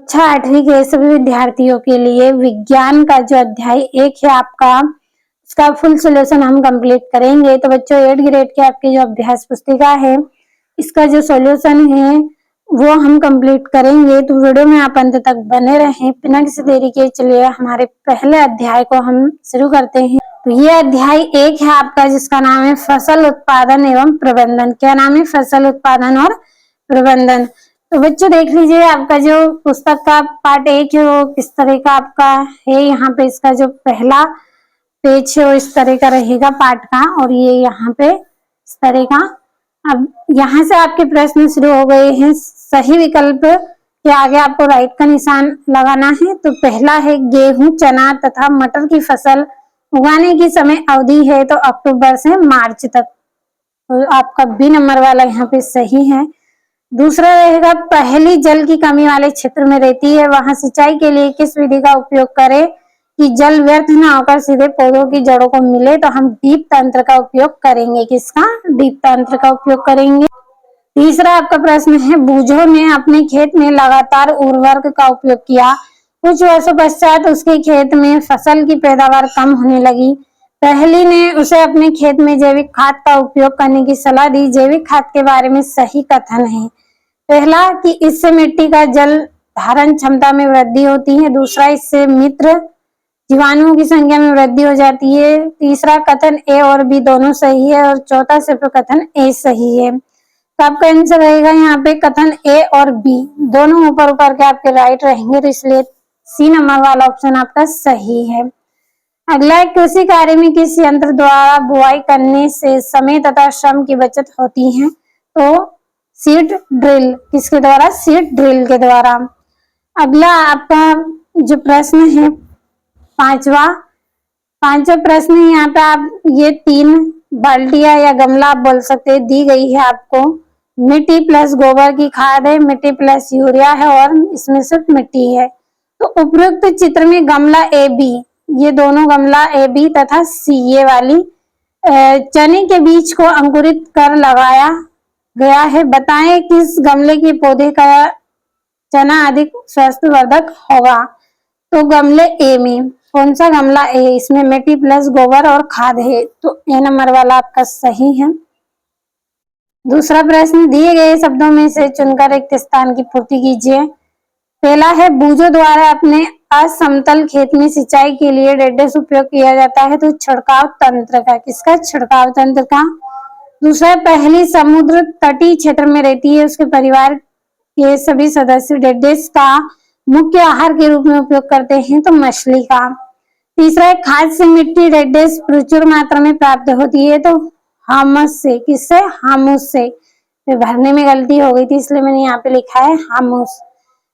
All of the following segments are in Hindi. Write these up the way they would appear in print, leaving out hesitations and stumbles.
कक्षा 8वीं के सभी विद्यार्थियों के लिए विज्ञान का जो अध्याय 1 है आपका, उसका फुल सॉल्यूशन हम कंप्लीट करेंगे। तो बच्चों 8 ग्रेड के आपकी जो अभ्यास पुस्तिका है, इसका जो सॉल्यूशन है वो हम कंप्लीट करेंगे। तो वीडियो में आप अंत तक बने रहें बिना किसी देरी के। चलिए हमारे पहले अध्याय को हम शुरू करते हैं। तो ये अध्याय 1 है आपका, जिसका नाम है फसल उत्पादन एवं प्रबंधन। क्या नाम है? फसल उत्पादन और प्रबंधन। तो बच्चों देख लीजिए आपका जो पुस्तक का पार्ट 1 है वो किस तरह का आपका है। यहाँ पे इसका जो पहला पेज है वो इस तरह का रहेगा पार्ट का, और ये यहाँ पे इस तरह का। अब यहाँ से आपके प्रश्न शुरू हो गए हैं। सही विकल्प के आगे आपको राइट का निशान लगाना है। तो पहला है गेहूं, चना तथा मटर की फसल उगाने की समय अवधि है तो अक्टूबर से मार्च तक। तो आपका बी नंबर वाला यहाँ पे सही है। दूसरा रहेगा पहली जल की कमी वाले क्षेत्र में रहती है, वहां सिंचाई के लिए किस विधि का उपयोग करें कि जल व्यर्थ न होकर सीधे पौधों की जड़ों को मिले। तो हम डीप तंत्र का उपयोग करेंगे। किसका? डीप तंत्र का उपयोग करेंगे। तीसरा आपका प्रश्न है बूझों ने अपने खेत में लगातार उर्वरक का उपयोग किया, कुछ वर्षों पश्चात उसके खेत में फसल की पैदावार कम होने लगी। पहली ने उसे अपने खेत में जैविक खाद का उपयोग करने की सलाह दी। जैविक खाद के बारे में सही कथन है। पहला कि इससे मिट्टी का जल धारण क्षमता में वृद्धि होती है। दूसरा, इससे मित्र जीवाणुओं की संख्या में वृद्धि हो जाती है। तीसरा कथन ए और बी दोनों सही है, और चौथा सिर्फ कथन ए सही है। तो आपका आंसर रहेगा यहाँ पे कथन ए और बी दोनों ऊपर ऊपर के आपके राइट रहेंगे, तो इसलिए सी नंबर वाला ऑप्शन आपका सही है। अगला, कृषि कार्य में किस यंत्र द्वारा बुआई करने से समय तथा श्रम की बचत होती है? तो सीड ड्रिल। किसके द्वारा? सीड ड्रिल के द्वारा। अगला आपका जो प्रश्न है पांचवा प्रश्न है। यहाँ पे आप ये 3 बाल्टिया या गमला आप बोल सकते हैं, दी गई है आपको। मिट्टी प्लस गोबर की खाद है, मिट्टी प्लस यूरिया है, और इसमें सिर्फ मिट्टी है। तो उपयुक्त चित्र में गमला ए बी, ये दोनों गमला ए बी तथा सी ये वाली चने के बीज को अंकुरित कर लगाया गया है। बताएं किस गमले के पौधे का चना अधिक स्वास्थ्यवर्धक होगा? तो गमले ए में। कौन सा गमला ए? इसमें मिट्टी प्लस गोबर और खाद है, तो ए नंबर वाला आपका सही है। दूसरा प्रश्न, दिए गए शब्दों में से चुनकर रिक्त स्थान की पूर्ति कीजिए। पहला है बूझों द्वारा अपने असमतल खेत में सिंचाई के लिए डेडेस उपयोग किया जाता है, तो छिड़काव तंत्र का। किसका? छिड़काव तंत्र का। दूसरा, पहली समुद्र तटीय क्षेत्र में रहती है, उसके परिवार के सभी सदस्य डेडेस का मुख्य आहार के रूप में उपयोग करते हैं, तो मछली का। तीसरा, खाद से मिट्टी डेडेस प्रचुर मात्रा में प्राप्त होती है, तो हामस से। किससे? हामुस से। भरने में गलती हो गई थी इसलिए मैंने यहाँ पे लिखा है हामुस।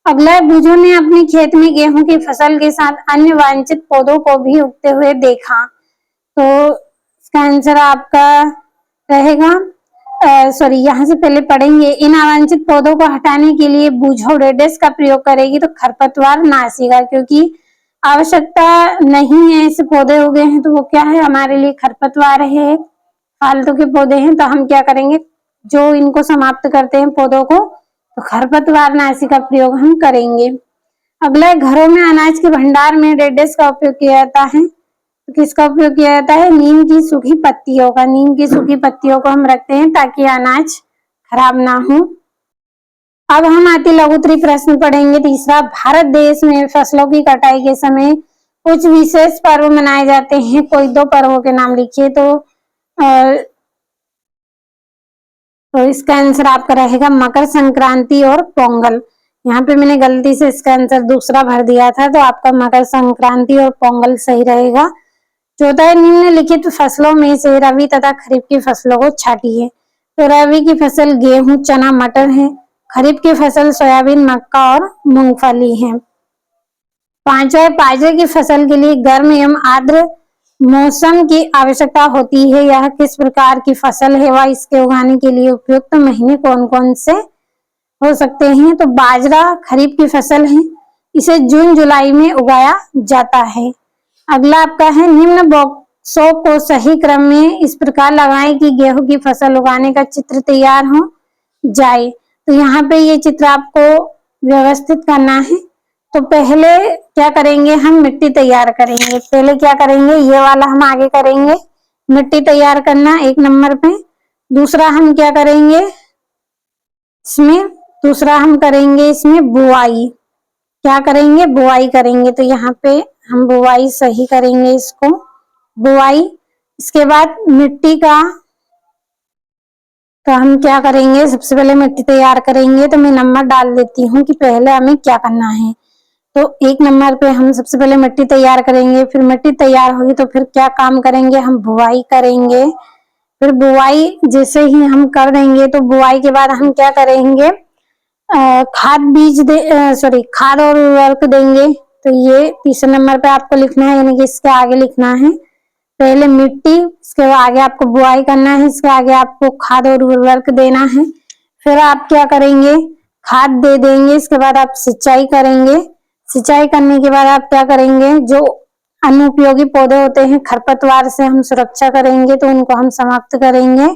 अगला, बूझों ने अपने खेत में गेहूं की फसल के साथ अन्य वांछित पौधों को भी उगते हुए देखा। तो इसका आंसर आपका रहेगा यहाँ से पहले पढ़ेंगे। इन अवांछित पौधों को हटाने के लिए बूझो डेडेस का प्रयोग करेगी, तो खरपतवार नाशीगा, क्योंकि आवश्यकता नहीं है, ऐसे पौधे उगे हैं तो वो क्या है? हमारे लिए खरपतवार है, फालतू के पौधे हैं। तो हम क्या करेंगे? जो इनको समाप्त करते हैं पौधों को, तो खरपतवार नाशी का प्रयोग हम करेंगे। अगला, घरों में अनाज के भंडार में डेडेस का उपयोग किया जाता है, तो किसका उपयोग किया जाता है? नीम की सूखी पत्तियों का। नीम की सूखी पत्तियों को हम रखते हैं ताकि अनाज खराब ना हो। अब हम अति लघुत्तरी प्रश्न पढ़ेंगे। तीसरा, भारत देश में फसलों की कटाई के समय कुछ विशेष पर्व मनाए जाते हैं, कोई 2 पर्वों के नाम लिखिए। तो इसका आंसर आपका रहेगा मकर संक्रांति और पोंगल। यहाँ पे मैंने गलती से इसका आंसर दूसरा भर दिया था, तो आपका मकर संक्रांति और पोंगल सही रहेगा। चौथा है, निम्नलिखित फसलों में से रबी तथा खरीफ की फसलों को छांटिए। तो रबी की फसल गेहूं, चना, मटर है। खरीफ की फसल सोयाबीन, मक्का और मूंगफली है। पांचवा, बाजरे की फसल के लिए गर्म एवं आर्द्र मौसम की आवश्यकता होती है। यह किस प्रकार की फसल है व इसके उगाने के लिए उपयुक्त महीने कौन कौन से हो सकते हैं? तो बाजरा खरीफ की फसल है, इसे जून जुलाई में उगाया जाता है। अगला आपका है, निम्न बॉक्सों को सही क्रम में इस प्रकार लगाएं कि गेहूं की फसल उगाने का चित्र तैयार हो जाए। तो यहाँ पे ये चित्र आपको व्यवस्थित करना है। तो पहले क्या करेंगे, हम मिट्टी तैयार करेंगे। पहले क्या करेंगे, ये वाला हम आगे करेंगे, मिट्टी तैयार करना 1 नंबर पे। दूसरा हम क्या करेंगे इसमें, दूसरा हम करेंगे इसमें बुआई। क्या करेंगे, बुआई करेंगे। तो यहाँ पे हम बुआई सही करेंगे इसको, बुआई। इसके बाद मिट्टी का, तो हम क्या करेंगे, सबसे पहले मिट्टी तैयार करेंगे। तो मैं नंबर डाल देती हूँ कि पहले हमें क्या करना है। तो 1 नंबर पे हम सबसे पहले मिट्टी तैयार करेंगे, फिर मिट्टी तैयार होगी तो फिर क्या काम करेंगे, हम बुआई करेंगे। फिर बुआई जैसे ही हम कर देंगे तो बुआई के बाद हम क्या करेंगे, खाद बीज सॉरी खाद और उर्वरक देंगे। तो ये तीसरे नंबर पे आपको लिखना है, यानी कि इसके आगे लिखना है पहले मिट्टी, इसके आगे आपको बुआई करना है, इसके आगे आपको खाद और उर्वरक देना है। फिर आप क्या करेंगे, खाद दे देंगे। इसके बाद आप सिंचाई करेंगे। सिंचाई करने के बाद आप क्या करेंगे, जो अनुपयोगी पौधे होते हैं खरपतवार से हम सुरक्षा करेंगे, तो उनको हम समाप्त करेंगे।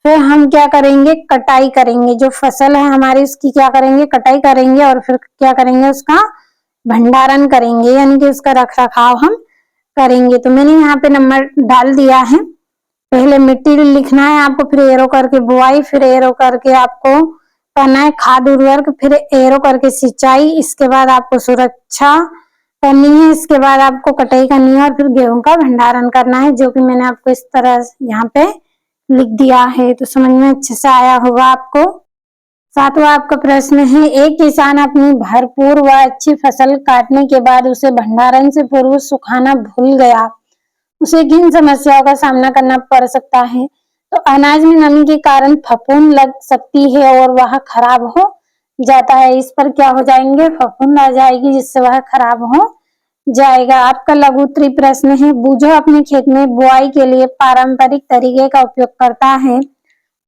फिर हम क्या करेंगे, कटाई करेंगे। जो फसल है हमारी उसकी क्या करेंगे, कटाई करेंगे। और फिर क्या करेंगे, उसका भंडारण करेंगे, यानी कि उसका रख रखाव हम करेंगे। तो मैंने यहाँ पे नंबर डाल दिया है। पहले मिट्टी लिखना है आपको, फिर एरो करके बुआई, फिर एरो करके आपको करना है खाद उर्वरक, फिर एरो करके सिंचाई। इसके बाद आपको सुरक्षा करनी है, इसके बाद आपको कटाई करनी है और फिर गेहूं का भंडारण करना है, जो कि मैंने आपको इस तरह यहाँ पे लिख दिया है। तो समझ में अच्छे से आया होगा आपको। सातवां आपका प्रश्न है, एक किसान अपनी भरपूर व अच्छी फसल काटने के बाद उसे भंडारण से पूर्व सुखाना भूल गया, उसे किन समस्याओं का सामना करना पड़ सकता है। तो अनाज में नमी के कारण फफूंद लग सकती है और वह खराब हो जाता है। इस पर क्या हो जाएंगे, फफूंद आ जाएगी, जिससे वह खराब हो जाएगा। आपका लघु उत्तरीय प्रश्न है, बूझो अपने खेत में बुआई के लिए पारंपरिक तरीके का उपयोग करता है।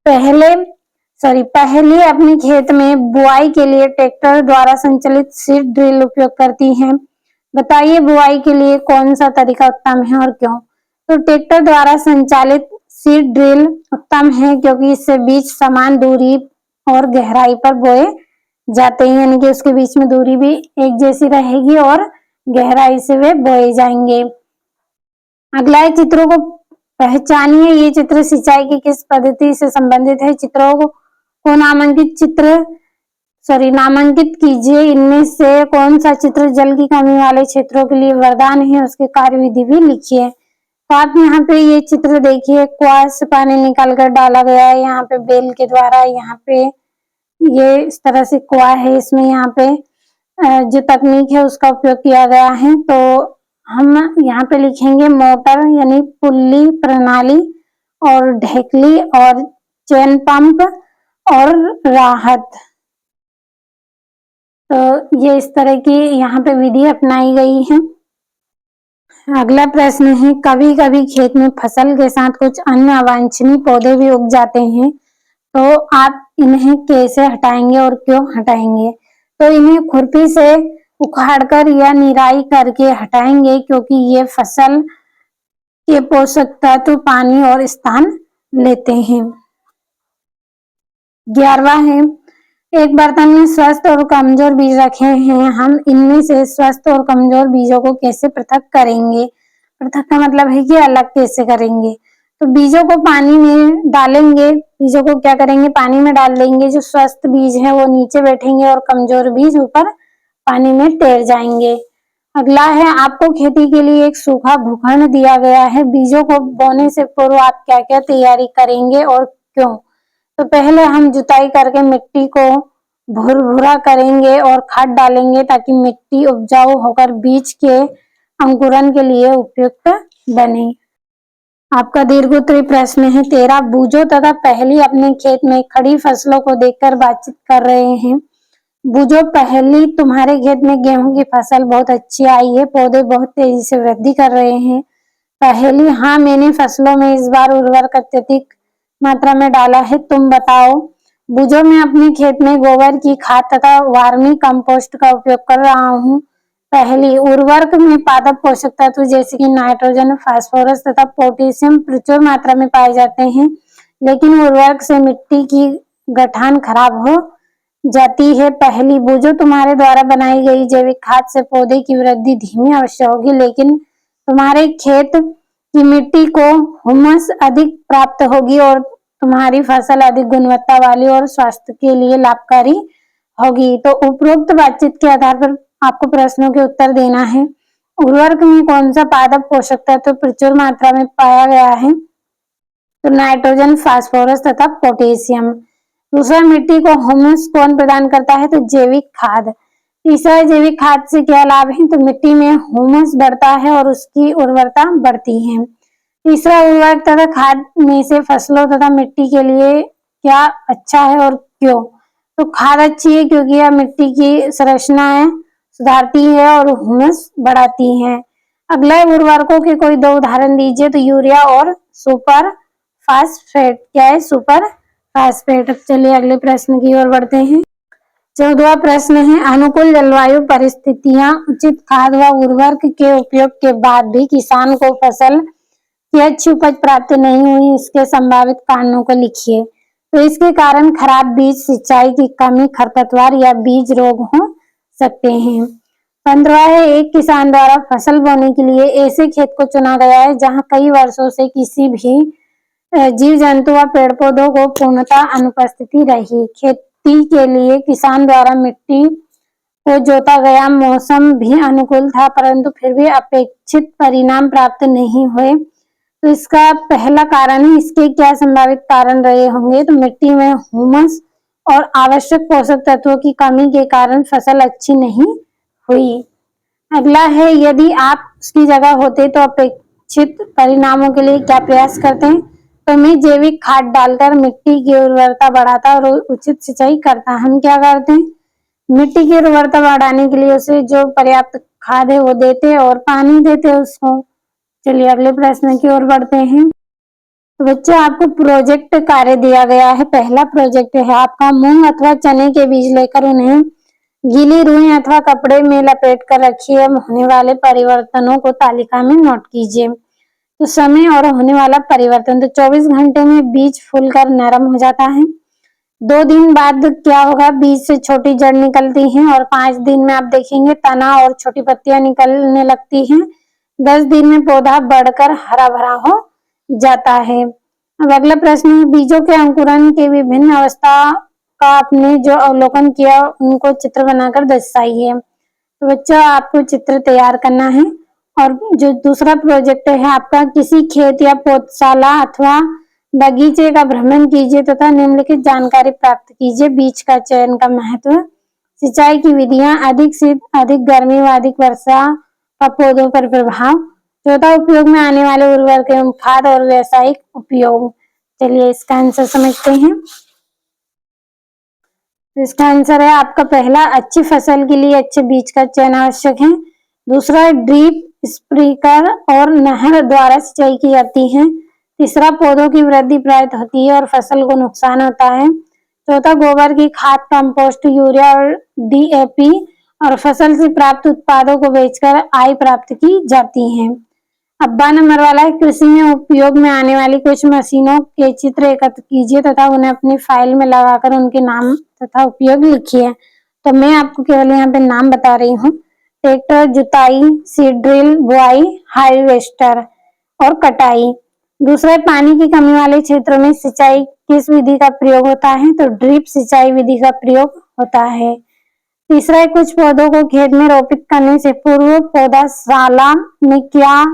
पहले अपने खेत में बुआई के लिए ट्रैक्टर द्वारा संचालित सीड ड्रिल उपयोग करती है। बताइए बुआई के लिए कौन सा तरीका उत्तम है और क्यों। तो ट्रैक्टर द्वारा संचालित सीड ड्रिल उत्तम है, क्योंकि इससे बीज समान दूरी और गहराई पर बोए जाते हैं, यानी कि उसके बीच में दूरी भी एक जैसी रहेगी और गहराई से वे बोए जाएंगे। अगला है, चित्रों को पहचानिए। ये चित्र सिंचाई की किस पद्धति से संबंधित है। चित्रों को नामांकित कीजिए। इनमें से कौन सा चित्र जल की कमी वाले क्षेत्रों के लिए वरदान है, उसकी कार्यविधि भी लिखिए। तो आप यहाँ पे ये चित्र देखिए, कुआं से पानी निकाल कर डाला गया है यहाँ पे बेल के द्वारा। यहाँ पे ये इस तरह से कुआं है, इसमें यहाँ पे जो तकनीक है उसका उपयोग किया गया है। तो हम यहाँ पे लिखेंगे मोटर यानी पुल्ली प्रणाली और ढेकली और चेन पंप और राहत। तो ये इस तरह की यहाँ पे विधि अपनाई गई है। अगला प्रश्न है, कभी कभी खेत में फसल के साथ कुछ अन्य अवांछनीय पौधे भी उग जाते हैं, तो आप इन्हें कैसे हटाएंगे और क्यों हटाएंगे। तो इन्हें खुरपी से उखाड़कर या निराई करके हटाएंगे, क्योंकि ये फसल के पोषक तत्व पानी और स्थान लेते हैं। 11वां है, एक बर्तन में स्वस्थ और कमजोर बीज रखे हैं, हम इनमें से स्वस्थ और कमजोर बीजों को कैसे पृथक करेंगे। पृथक का मतलब है कि अलग कैसे करेंगे। तो बीजों को पानी में डालेंगे, बीजों को क्या करेंगे, पानी में डाल देंगे। जो स्वस्थ बीज है वो नीचे बैठेंगे और कमजोर बीज ऊपर पानी में तैर जाएंगे। अगला है, आपको खेती के लिए एक सूखा भूखंड दिया गया है, बीजों को बोने से पूर्व आप क्या क्या तैयारी करेंगे और क्यों। तो पहले हम जुताई करके मिट्टी को भुरभुरा करेंगे और खाद डालेंगे, ताकि मिट्टी उपजाऊ होकर बीज के अंकुरन के लिए उपयुक्त बने। आपका दीर्घोत्तरीय प्रश्न है 13, बूझो तथा पहली अपने खेत में खड़ी फसलों को देखकर बातचीत कर रहे हैं। बूझो पहली, तुम्हारे खेत में गेहूं की फसल बहुत अच्छी आई है, पौधे बहुत तेजी से वृद्धि कर रहे हैं। पहली, हाँ मैंने फसलों में इस बार उर्वरक अत्यधिक मात्रा में डाला है, तुम बताओ। बूझो मैं अपने खेत में गोबर की खाद तथा वार्मी कंपोस्ट का उपयोग कर रहा हूँ। पहली, उर्वरक में पादप पोषक तत्व जैसे कि नाइट्रोजन, फास्फोरस तथा पोटेशियम प्रचुर मात्रा में पाए जाते हैं, लेकिन उर्वरक से मिट्टी की गठान खराब हो जाती है। पहली, वो जो तुम्हारे द्वारा बनाई गई जैविक खाद से पौधे की वृद्धि धीमी अवश्य होगी, लेकिन तुम्हारे खेत की मिट्टी को हुमस अधिक प्राप्त होगी और तुम्हारी फसल अधिक गुणवत्ता वाली और स्वास्थ्य के लिए लाभकारी होगी। तो उपरोक्त बातचीत के आधार पर आपको प्रश्नों के उत्तर देना है। उर्वरक में कौन सा पादप पोषक तत्व प्रचुर मात्रा में पाया गया है? तो नाइट्रोजन, फास्फोरस तथा पोटेशियम। दूसरा, मिट्टी को ह्यूमस कौन प्रदान करता है? तो जैविक खाद। तीसरा, जैविक खाद से क्या लाभ है? तो मिट्टी में ह्यूमस बढ़ता है और उसकी उर्वरता बढ़ती है। तीसरा, उर्वरक तथा खाद में से फसलों तथा मिट्टी के लिए क्या अच्छा है और क्यों? तो खाद अच्छी है क्योंकि यह मिट्टी की संरचना है सुधारती है और ह्यूमस बढ़ाती है। अगला, उर्वरकों के कोई दो उदाहरण दीजिए। तो यूरिया और सुपर फास्फेट। क्या है? Super phosphate. अब चलिए अगले प्रश्न की ओर बढ़ते हैं। 14वां प्रश्न है, अनुकूल जलवायु परिस्थितियां, उचित खाद व उर्वरक के उपयोग के बाद भी किसान को फसल की अच्छी उपज प्राप्त नहीं हुई, इसके संभावित कारणों को लिखिए। तो इसके कारण खराब बीज, सिंचाई की कमी, खरपतवार या बीज रोग हो सकते हैं। 15वां है, एक किसान द्वारा फसल बोने के लिए ऐसे खेत को चुना गया है जहां कई वर्षों से किसी भी जीव जंतु व पेड़ पौधों को पूर्णतः अनुपस्थिति रही। खेती के लिए किसान द्वारा मिट्टी को जोता गया, मौसम भी अनुकूल था, परंतु फिर भी अपेक्षित परिणाम प्राप्त नहीं हुए। तो इसका पहला कारण है, इसके क्या संभावित कारण रहे होंगे? तो मिट्टी में ह्यूमस और आवश्यक पोषक तत्वों की कमी के कारण फसल अच्छी नहीं हुई। अगला है, यदि आप उसकी जगह होते तो अपेक्षित परिणामों के लिए क्या प्रयास करते हैं? तो मैं जैविक खाद डालकर मिट्टी की उर्वरता बढ़ाता और उचित सिंचाई करता। हम क्या करते हैं? मिट्टी की उर्वरता बढ़ाने के लिए उसे जो पर्याप्त खाद है वो देते और पानी देते उसको। चलिए अगले प्रश्न की ओर बढ़ते हैं। तो बच्चों, आपको प्रोजेक्ट कार्य दिया गया है। पहला प्रोजेक्ट है आपका, मूंग अथवा चने के बीज लेकर उन्हें गीली रुई अथवा कपड़े में लपेट कर रखिए। होने वाले परिवर्तनों को तालिका में नोट कीजिए। तो समय और होने वाला परिवर्तन, तो 24 घंटे में बीज फूलकर नरम हो जाता है। 2 दिन बाद क्या होगा? बीज से छोटी जड़ निकलती है और 5 दिन में आप देखेंगे तना और छोटी पत्तियां निकलने लगती हैं। 10 दिन में पौधा बढ़कर हरा भरा हो जाता है। अब अगला प्रश्न है, बीजों के अंकुरण के विभिन्न अवस्था का आपने जो अवलोकन किया उनको चित्र बनाकर दर्शाइए। तो बच्चों, आपको चित्र तैयार करना है। और जो दूसरा प्रोजेक्ट है आपका, किसी खेत या पौधशाला अथवा बगीचे का भ्रमण कीजिए तथा निम्नलिखित जानकारी प्राप्त कीजिए। बीज का चयन का महत्व, सिंचाई की विधियां, अधिक शीत, अधिक गर्मी व अधिक वर्षा का पौधों पर प्रभाव। चौथा, उपयोग में आने वाले उर्वरक एवं खाद और व्यावसायिक उपयोग। चलिए इसका आंसर समझते हैं। इसका आंसर है आपका पहला, अच्छी फसल के लिए अच्छे बीज का चयन आवश्यक है। दूसरा, ड्रिप, स्प्रिंकलर और नहर द्वारा सिंचाई की जाती है। तीसरा, पौधों की वृद्धि प्रभावित होती है और फसल को नुकसान होता है। चौथा, गोबर की खाद, कंपोस्ट, यूरिया और DAP और फसल से प्राप्त उत्पादों को बेचकर आय प्राप्त की जाती है। अब 12 नंबर वाला है, कृषि में उपयोग में आने वाली कुछ मशीनों के चित्र एकत्र कीजिए तथा उन्हें अपनी फाइल में लगाकर उनके नाम तथा उपयोग लिखिए। तो मैं आपको केवल यहाँ पे नाम बता रही हूँ। ट्रैक्टर, जुताई, सीड ड्रिल, बुआई, हार्वेस्टर और कटाई। दूसरा, पानी की कमी वाले क्षेत्रों में सिंचाई किस विधि का प्रयोग होता है? तो ड्रिप सिंचाई विधि का प्रयोग होता है। तीसरा, कुछ पौधों को खेत में रोपित करने से पूर्व पौधशाला में क्यों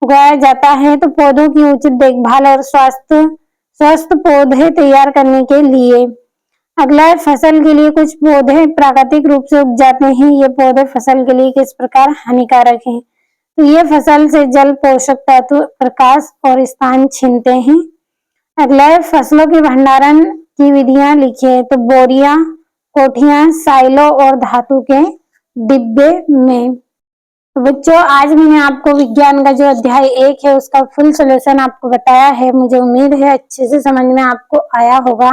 उगाया जाता है? तो पौधों की उचित देखभाल और स्वस्थ पौधे तैयार करने के लिए। अगला है, फसल के लिए कुछ पौधे प्राकृतिक रूप से उग जाते हैं। ये पौधे फसल के लिए किस प्रकार हानिकारक हैं? तो ये फसल से जल, पोषक तत्व, प्रकाश और स्थान छीनते हैं। अगला है, फसलों के भंडारण की विधियां लिखिए। तो बोरियां, कोठियां, साइलो और धातु के डिब्बे में। तो बच्चों, आज मैंने आपको विज्ञान का जो अध्याय 1 है उसका फुल सॉल्यूशन आपको बताया है। मुझे उम्मीद है अच्छे से समझ में आपको आया होगा।